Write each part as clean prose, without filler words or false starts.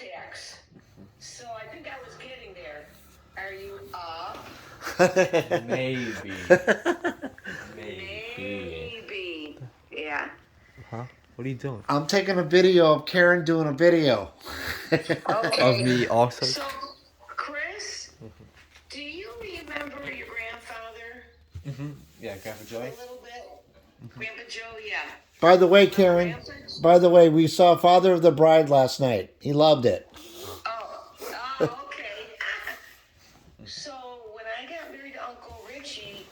tax. So I think I was getting there. Are you up? Maybe. Maybe. Yeah. Huh? What are you doing? I'm taking a video of Karen doing a video. Okay. Of me also? So, Kris, do you remember your grandfather? Mm-hmm. Yeah, Grandpa Joey. A little bit. Grandpa Joe, yeah. By the way, Karen, we saw Father of the Bride last night. He loved it. Oh, okay. So when I got married to Uncle Richie,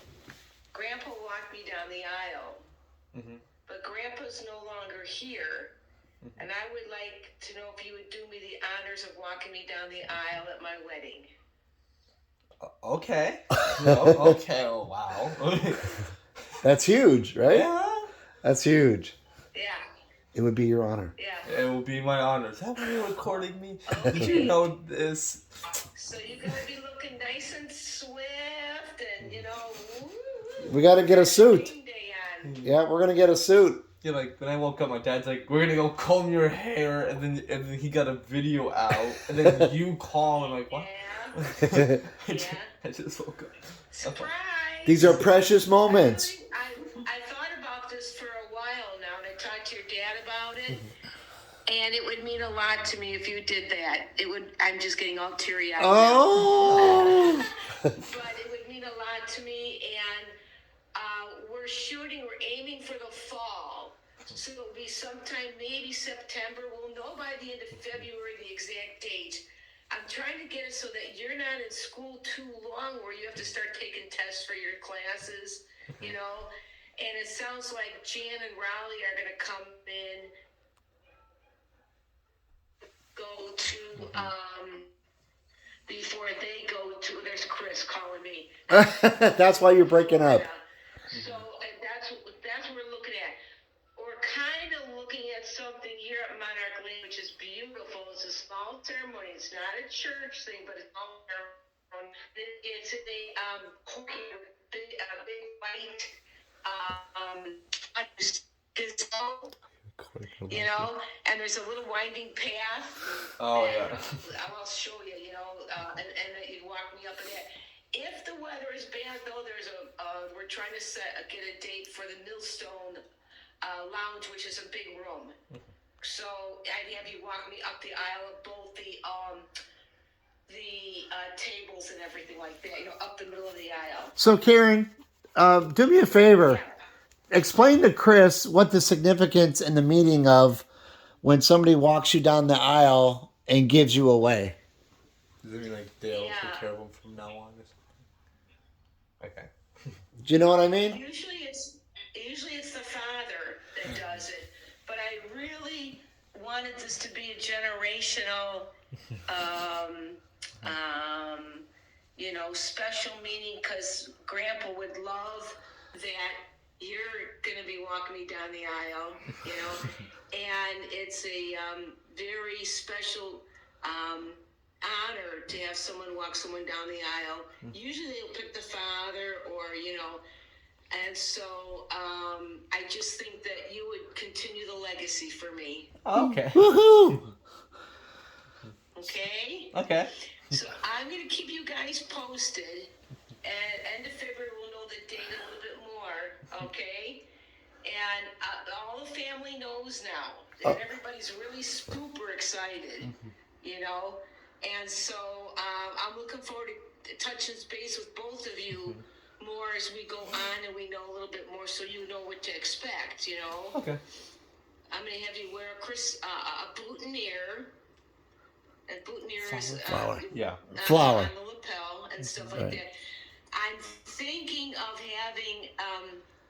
Grandpa walked me down the aisle. Mm-hmm. But Grandpa's no longer here. And I would like to know if you would do me the honors of walking me down the aisle at my wedding. Okay. Okay. Oh, wow. That's huge, right? Yeah. That's huge. Yeah. It would be your honor. Yeah. It will be my honor. Is that why you're recording me? Okay. Did you know this? So you gotta be looking nice and swift and, We got to get a suit. Game day on. Yeah, we're going to get a suit. Yeah, like when I woke up, my dad's like, "We're gonna go comb your hair," and then he got a video out, and then you call, and I'm like, "What?" Yeah. I just woke up. Surprise! These are precious moments. I thought about this for a while now, and I talked to your dad about it, and it would mean a lot to me if you did that. It would. I'm just getting all teary-eyed. Oh! But it would mean a lot to me, and we're aiming for the fall. So it'll be sometime, maybe September. We'll know by the end of February the exact date. I'm trying to get it so that you're not in school too long where you have to start taking tests for your classes, And it sounds like Jan and Raleigh are going to come in, go to, before they go to, there's Kris calling me. That's why you're breaking up. So that's what we're looking at. We're kind of looking at something here at Monarch Lane, which is beautiful. It's a small ceremony. It's not a church thing, but it's all ceremony. It's in a big white and there's a little winding path. Oh yeah. I'll show you. And then you walk me up in that. If the weather is bad, though, we're trying to get a date for the Millstone Lounge, which is a big room. So I'd have you walk me up the aisle of both the tables and everything like that. Up the middle of the aisle. So Karen, do me a favor. Yeah. Explain to Kris what the significance and the meaning of when somebody walks you down the aisle and gives you away. Does it mean like they'll take care of them from now on or something? Okay. Do you know what I mean? Usually it's the father that does it, but I really wanted this to be a generational, special meaning because Grandpa would love that you're gonna be walking me down the aisle, and it's a very special honor to have someone walk someone down the aisle. Usually they'll pick the father or, and so I just think that you would continue the legacy for me. Okay. Woohoo! Okay? Okay. So I'm going to keep you guys posted. At end of February, we'll know the date a little bit more, okay? And all the family knows now. And everybody's really super excited, And so I'm looking forward to touching base with both of you more as we go on and we know a little bit more so you know what to expect, Okay. I'm going to have you wear a boutonniere. And boutonniere is Flower. Yeah. Flower. on the lapel and stuff like that. I'm thinking of having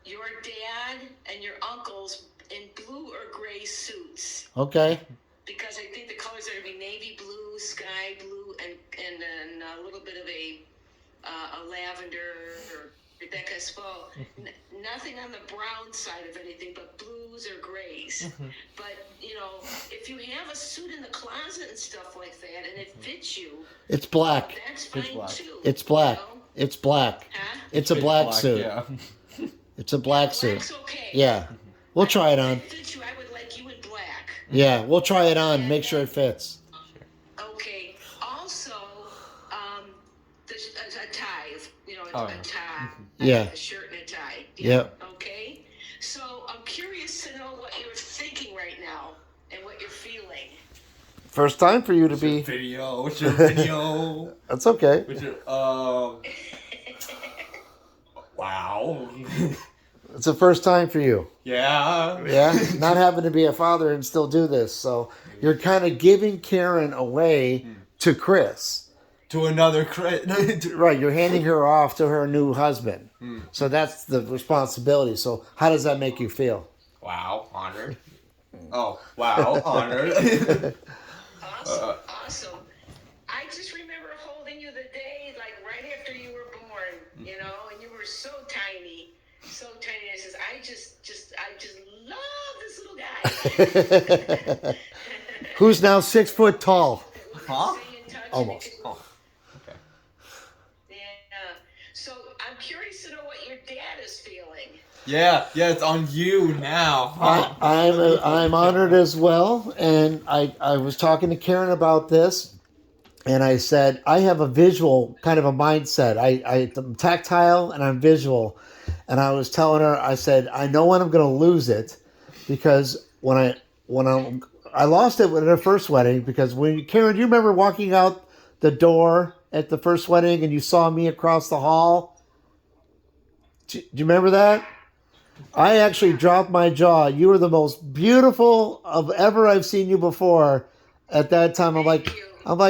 your dad and your uncles in blue or gray suits. Okay. Because I think the colors are going to be navy blue, sky blue, and then a little bit of a lavender or Rebecca's fall. Nothing on the brown side of anything, but blues or grays. But, if you have a suit in the closet and stuff like that, and it fits you, It's black. that's fine black. too. It's black. It's black. Huh? It's a black suit. Yeah. It's a black suit. Black's okay. Yeah. We'll try it on. If it fits you, I would like you in black. Yeah, we'll try it on. Make sure it fits. Oh, a yeah. tie, Yeah. a shirt and a tie. Yep. Okay. So I'm curious to know what you're thinking right now and what you're feeling. First time for you to What's your be. video? What's your video? That's okay. What's your wow. It's the first time for you. Yeah. Yeah. Not having to be a father and still do this. So you're kind of giving Karen away to Kris. To another credit. Right. You're handing her off to her new husband. So that's the responsibility. So how does that make you feel? Wow, honored. Oh, wow, honored. Awesome. I just remember holding you the day, like right after you were born, you know, and you were so tiny, so tiny. I says, I just love this little guy. Who's now 6 foot tall? Huh? Stay in touch. Almost. Oh, okay. Yeah. So I'm curious to know what your dad is feeling. Yeah, it's on you now. Huh? I'm honored as well, and I was talking to Karen about this, and I said I have a visual kind of a mindset. I'm tactile and I'm visual, and I was telling her, I said I know when I'm going to lose it, because I lost it at her first wedding, because Karen, do you remember walking out the door at the first wedding and you saw me across the hall? Do you remember that? I actually dropped my jaw. You were the most beautiful of ever I've seen you before. At that time, I'm like,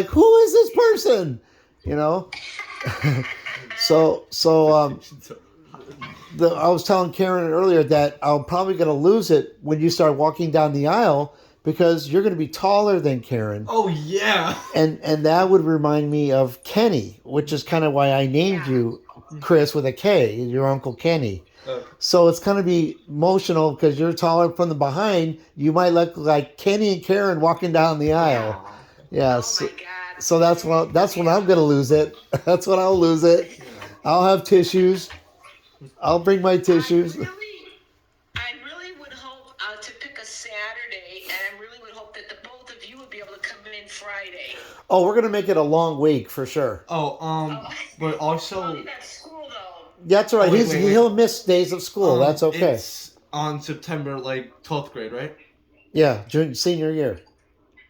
who is this person? You know. I was telling Karen earlier that I'm probably going to lose it when you start walking down the aisle, because you're going to be taller than Karen. Oh yeah. And that would remind me of Kenny, which is kind of why I named you Kris with a K, your Uncle Kenny. So it's going to be emotional because you're taller from the behind. You might look like Kenny and Karen walking down the aisle. Yeah. Oh So, my God. so that's when I'm going to lose it. That's when I'll lose it. I'll have tissues. I'll bring my tissues. I really would hope to pick a Saturday, and I really would hope that the both of you would be able to come in Friday. Oh, we're going to make it a long week for sure. But also. Probably not school though. That's all right. Oh, wait. He'll miss days of school. That's okay. It's on September, 12th grade, right? Yeah, senior year.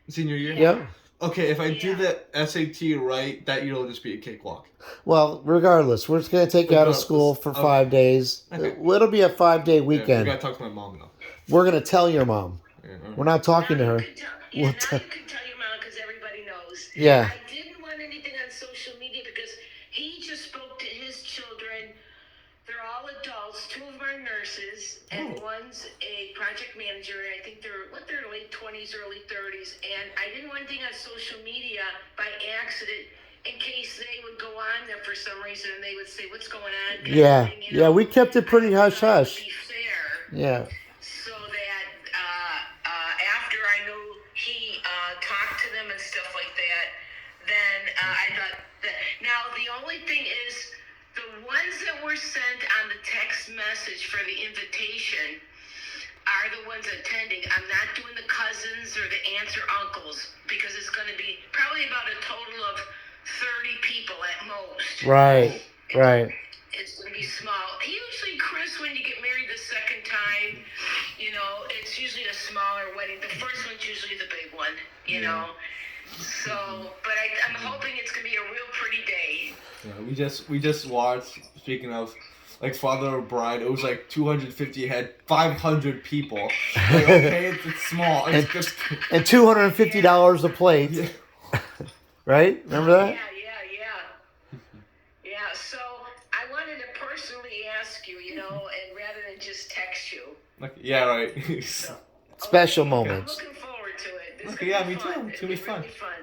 Senior year? Yep. Okay, if I do the SAT right, that year will just be a cakewalk. Well, regardless, we're just going to take you out of school for 5 days. Okay. It'll be a 5-day Yeah, weekend. we gotta talk to my mom though. We're going to tell your mom. Yeah, We're not talking to her. Now you can tell your mom because everybody knows. Yeah. I didn't want anything on social media because he just spoke to his children. They're all adults. 2 of them are nurses, and one's a project manager. And I think they're late 20s, early 30s. And I didn't want anything on social media by accident in case they would go on there for some reason and they would say, "What's going on?" Yeah. Yeah, we kept it pretty hush hush. To be fair. Yeah. So that after I knew he talked to them and stuff like that, then I thought that. Now the only thing is, the ones that were sent on the text message for the invitation are the ones attending. I'm not doing the cousins or the aunts or uncles because it's going to be probably about a total of 30 people at most. Right. It's going to be small. Usually, Kris, when you get married the second time, you know, it's usually a smaller wedding. The first one's usually the big one, you know. So, but I'm hoping it's going to be a real pretty day. Yeah, we just watched, speaking of, Father of Bride, it was 250 had 500 people. Okay, it's small. It's just... And $250 a plate. Yeah. Right? Remember that? Yeah. So I wanted to personally ask you, you know, and rather than just text you. Yeah, right. So, Special I'm moments. looking forward to it. Okay, yeah, me too. It's gonna be fun. Really fun.